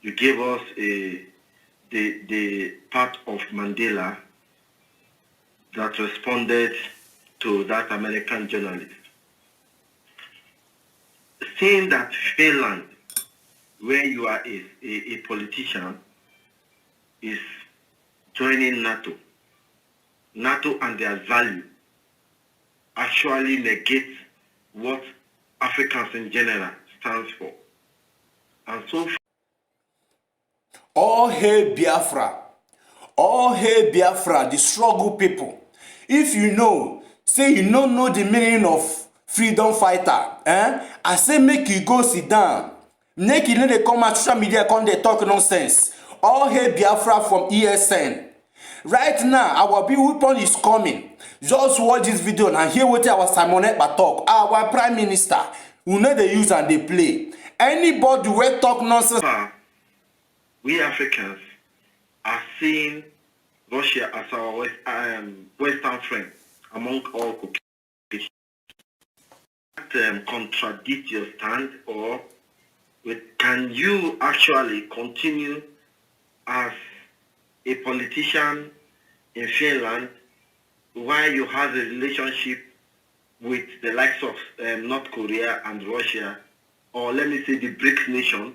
you gave us the part of Mandela that responded to that American journalist. Saying that Finland, where you are a politician, is joining NATO. NATO and their value actually negate what Africans in general stands for. And so all hail Biafra. All hail Biafra, the struggle people. If you know, say you don't know the meaning of freedom fighter, I say make you go sit down. Make you know they come at social media, come they talk nonsense. All hail Biafra from ESN. Right now, our big weapon is coming. Just watch this video and hear what our Simon Ekpa talk. Our Prime Minister, who know they use and they play. Anybody will talk nonsense. We Africans are seeing Russia as our Western friend among all Caucasians. Contradict your stand, or can you actually continue as a politician in Finland while you have a relationship with the likes of North Korea and Russia, or let me say the BRICS nation?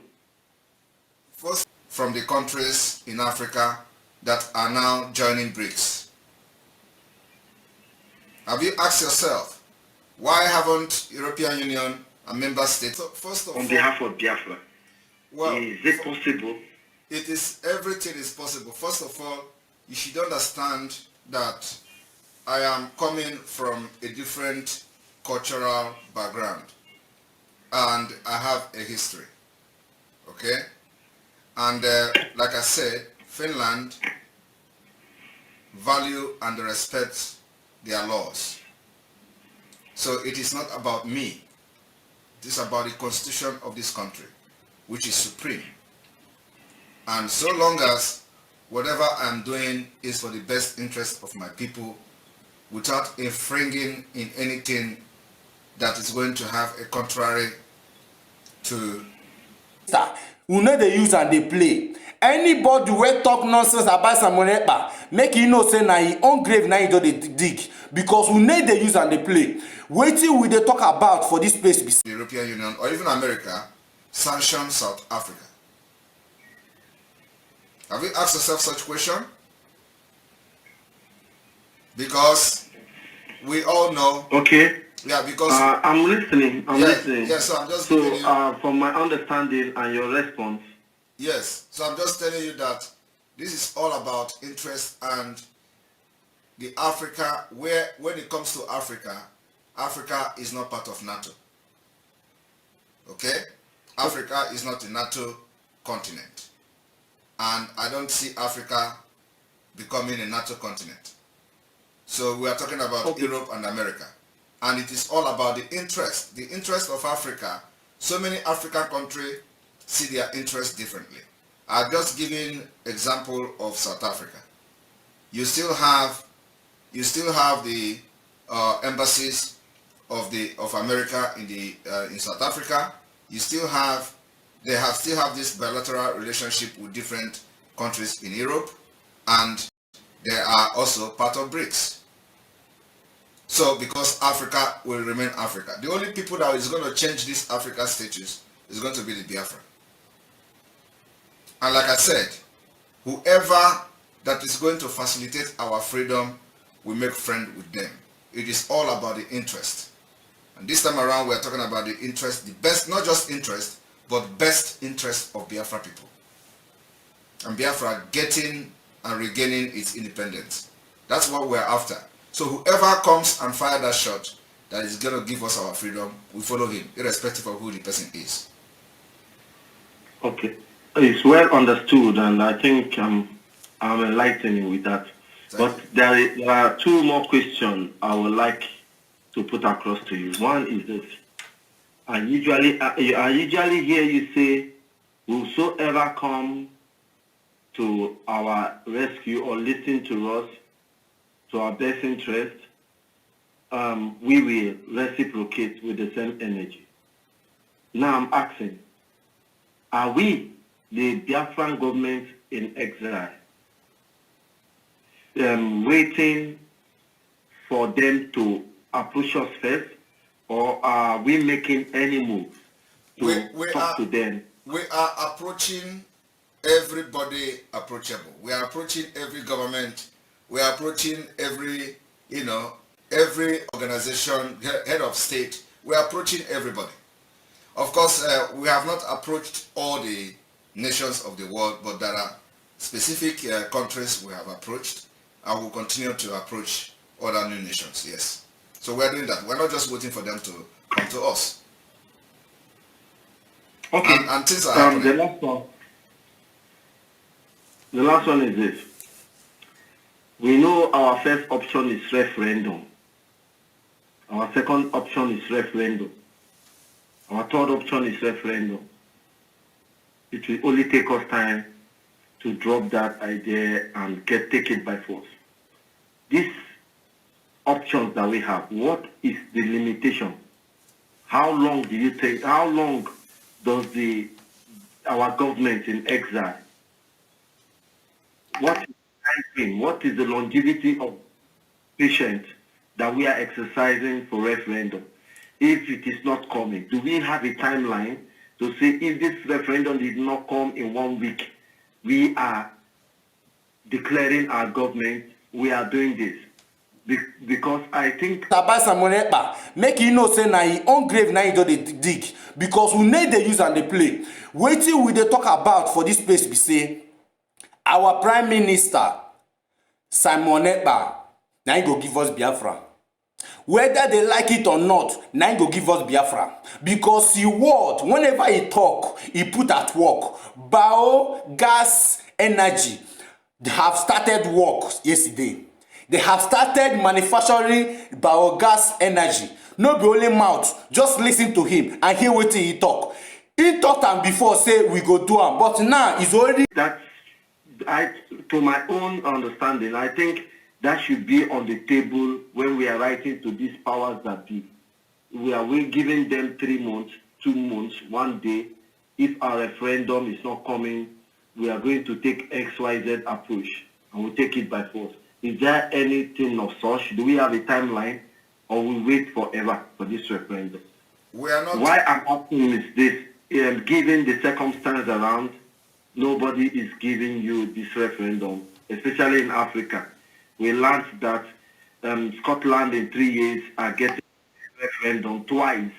First, from the countries in Africa that are now joining BRICS. Have you asked yourself, why haven't European Union and member states? So first of on behalf of Biafra, well, is it possible? It is, everything is possible. First of all, you should understand that I am coming from a different cultural background and I have a history, okay? And like I said, Finland value and respect their laws. So it is not about me. It is about the constitution of this country, which is supreme. And so long as whatever I'm doing is for the best interest of my people, without infringing in anything that is going to have a contrary to... Who know they use and they play. Anybody will talk nonsense about Simon Ekpa, make you know say na his own grave na he do they dig. Because we know they use and they play. Wait till we they talk about for this place. The European Union or even America sanction South Africa. Have you asked yourself such question? Because we all know. Okay. Yeah, because I'm listening. I'm listening. Yes, so I'm just so giving you, from my understanding and your response. Yes, so I'm just telling you that this is all about interest and the Africa, where when it comes to Africa, Africa is not part of NATO. Okay? Africa is not a NATO continent. And I don't see Africa becoming a NATO continent. So we are talking about Europe and America. And it is all about the interest of Africa. So many African countries see their interest differently. I've just given example of South Africa. You still have the embassies of America in South Africa. They still have this bilateral relationship with different countries in Europe, and they are also part of BRICS. So because Africa will remain Africa, the only people that is going to change this Africa status is going to be the Biafra. And like I said, whoever that is going to facilitate our freedom, we make friend with them. It is all about the interest. And this time around, we're talking about the interest, the best, not just interest, but best interest of Biafra people. And Biafra getting and regaining its independence. That's what we're after. So whoever comes and fire that shot that is going to give us our freedom, we follow him, irrespective of who the person is. Okay. It's well understood, and I think I'm enlightening with that. But there are two more questions I would like to put across to you. One is this. I usually hear you say, whosoever come to our rescue or listen to us, to our best interest, we will reciprocate with the same energy. Now I'm asking, are we the Biafran government in exile, waiting for them to approach us first, or are we making any move to talk to them? We are approaching everybody approachable. We are approaching every government. We are approaching every, every organization, head of state. We are approaching everybody. Of course, we have not approached all the nations of the world, but there are specific countries we have approached, and will continue to approach other new nations, yes. So we're doing that. We're not just waiting for them to come to us. Okay. And things are happening. The last one is this. We know our first option is referendum. Our second option is referendum. Our third option is referendum. It will only take us time to drop that idea and take it by force. These options that we have, what is the limitation? How long do you think, how long does our government in exile, what is the longevity of patience that we are exercising for referendum? If it is not coming, do we have a timeline to say if this referendum did not come in 1 week, we are declaring our government, we are doing this? Because I think Ekpa, make you know say na him own grave na him don dey dig, because we need dey use and dey play. Wetin we dey talk about for this place be say our prime minister Simon Ekpa na him go give us Biafra. Whether they like it or not, na him go give us Biafra, because the word whenever he talk, he put at work. Biogas energy, they have started work yesterday. They have started manufacturing biogas energy. No be only mouth, just listen to him and hear wetin he talk. He talked am before say we go do am, but now he's already. That to my own understanding, I think that should be on the table when we are writing to these powers that be. We giving them 3 months, 2 months, 1 day. If our referendum is not coming, we are going to take XYZ approach and we take it by force. Is there anything of such? Do we have a timeline, or we wait forever for this referendum? We are not. Why I'm asking is this: given the circumstance around, nobody is giving you this referendum, especially in Africa. We learned that Scotland in 3 years are getting a referendum twice.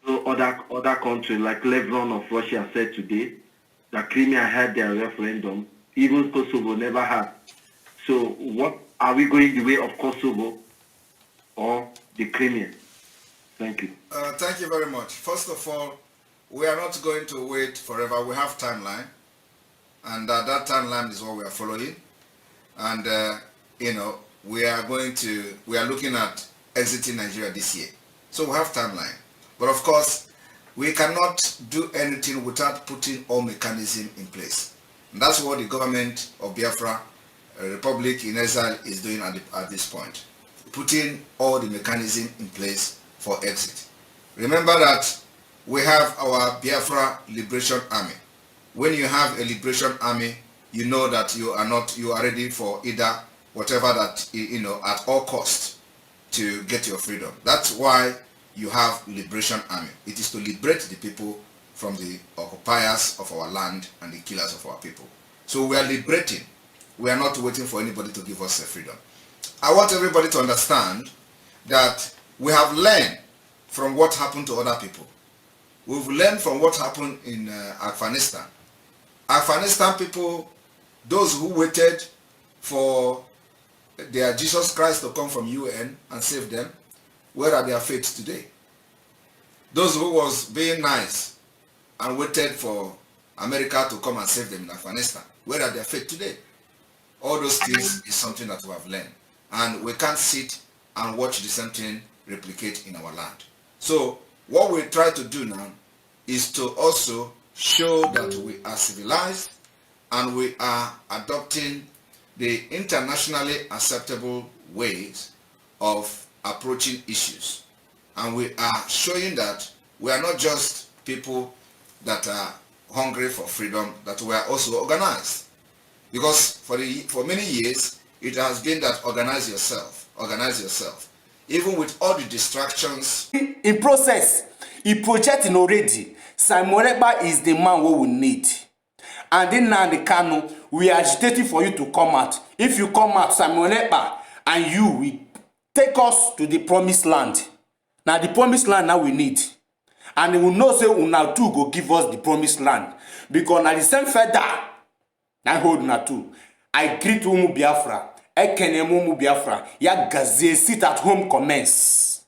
So other countries like Lebanon of Russia said today that Crimea had their referendum, even Kosovo never had. So what are we going the way of Kosovo or the Crimea? Thank you. Thank you very much. First of all, we are not going to wait forever. We have timeline, and that timeline is what we are following. And we are looking at exiting Nigeria this year. So we have timeline. But of course, we cannot do anything without putting all mechanism in place. And that's what the government of Biafra, Republic in exile, is doing at this point. Putting all the mechanism in place for exit. Remember that we have our Biafra Liberation Army. When you have a Liberation Army, you know that you are ready for either whatever that, at all costs to get your freedom. That's why you have Liberation Army. It is to liberate the people from the occupiers of our land and the killers of our people. So we are liberating. We are not waiting for anybody to give us a freedom. I want everybody to understand that we have learned from what happened to other people. We've learned from what happened in Afghanistan. Afghanistan people, those who waited for their Jesus Christ to come from UN and save them, where are their fates today? Those who was being nice and waited for America to come and save them in Afghanistan, where are their fate today? All those things is something that we have learned. And we can't sit and watch the same thing replicate in our land. So what we try to do now is to also show that we are civilized and we are adopting the internationally acceptable ways of approaching issues. And we are showing that we are not just people that are hungry for freedom that were also organized. Because for many years, it has been that organize yourself. Even with all the distractions. In process, he projecting already. Simon Ekpa is the man we will need. And then now the Kano, we are agitating for you to come out. If you come out, Simon Ekpa and you will take us to the promised land. Now the promised land now we need. And we will know say una too go give us the promised land. Because now the same feather, I hold una too. I greet Umu Biafra. Umu Biafra. Ya gaze sit at home commence.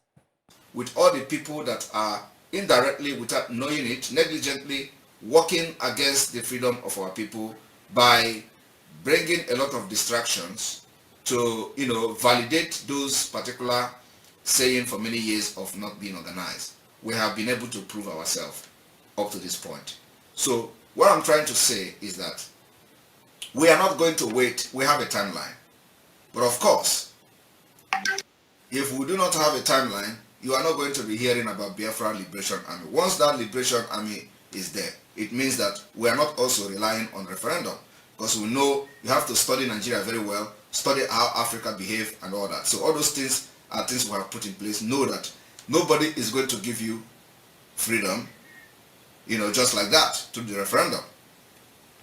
With all the people that are indirectly, without knowing it, negligently working against the freedom of our people by bringing a lot of distractions to, validate those particular saying for many years of not being organized. We have been able to prove ourselves up to this point. So what I'm trying to say is that we are not going to wait. We have a timeline. But of course, if we do not have a timeline, you are not going to be hearing about Biafra Liberation Army. Once that Liberation Army is there, it means that we are not also relying on referendum, because we know you have to study Nigeria very well, study how Africa behave and all that. So all those things are things we have put in place. Know that nobody is going to give you freedom, just like that through the referendum.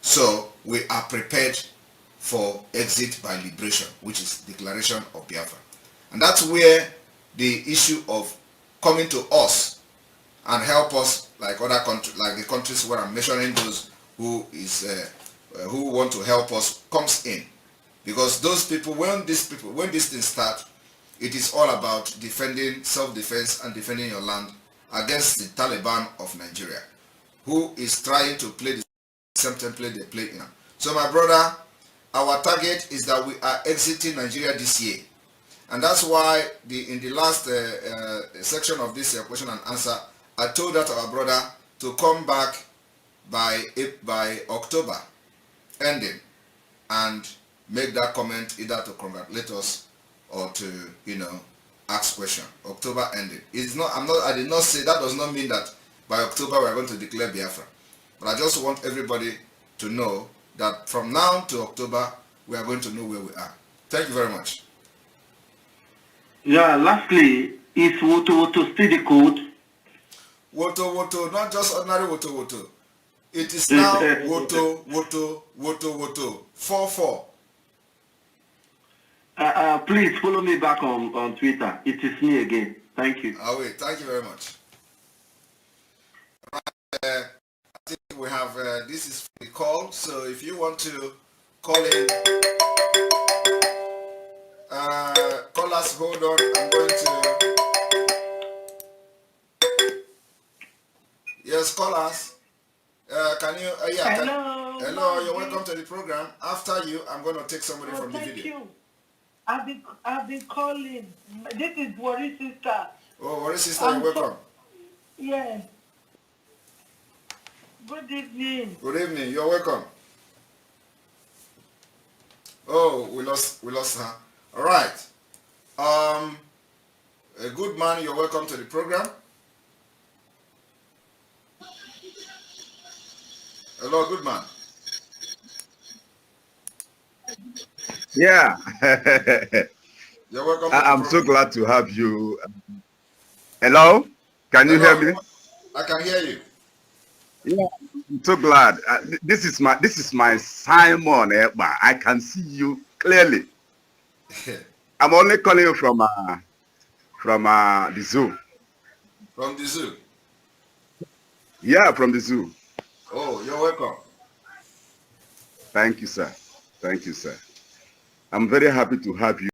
So we are prepared for exit by liberation, which is declaration of Biafra. And that's where the issue of coming to us and help us, like other countries, like the countries where I'm mentioning those who want to help us, comes in. Because those people, when these things start, it is all about defending, self-defense and defending your land against the Taliban of Nigeria, who is trying to play the same template they play in. So my brother, our target is that we are exiting Nigeria this year. And that's why in the last section of this question and answer, I told that our brother to come back by October ending and make that comment, either to congratulate us or to ask question. October ending. I did not say that does not mean that by October we are going to declare Biafra. But I just want everybody to know that from now to October we are going to know where we are. Thank you very much. Yeah, lastly, is Woto still the code? Woto, not just ordinary Woto. It is now Woto, 44. Please follow me back on Twitter. It is me again. Thank you. Wait, thank you very much. I think we have, this is the call, so if you want to call in, call us, hold on, I'm going to, yes, call us. Can you, hello, you're welcome to the program. After you, I'm going to take somebody from the video. Thank you. I've been calling. This is Worry Sister. Oh, Worry Sister, you're welcome. Yes. Good evening. Good evening, you're welcome. Oh, we lost her. All right. A good man, you're welcome to the program. Hello, good man. Yeah. You're welcome. I'm so glad to have you. Hello? Can you hear me? I can hear you. Yeah, I'm so glad. This is my Simon Ekpa. I can see you clearly. I'm only calling you from the zoo. From the zoo? Yeah, from the zoo. Oh, you're welcome. Thank you, sir. Thank you, sir. I'm very happy to have you.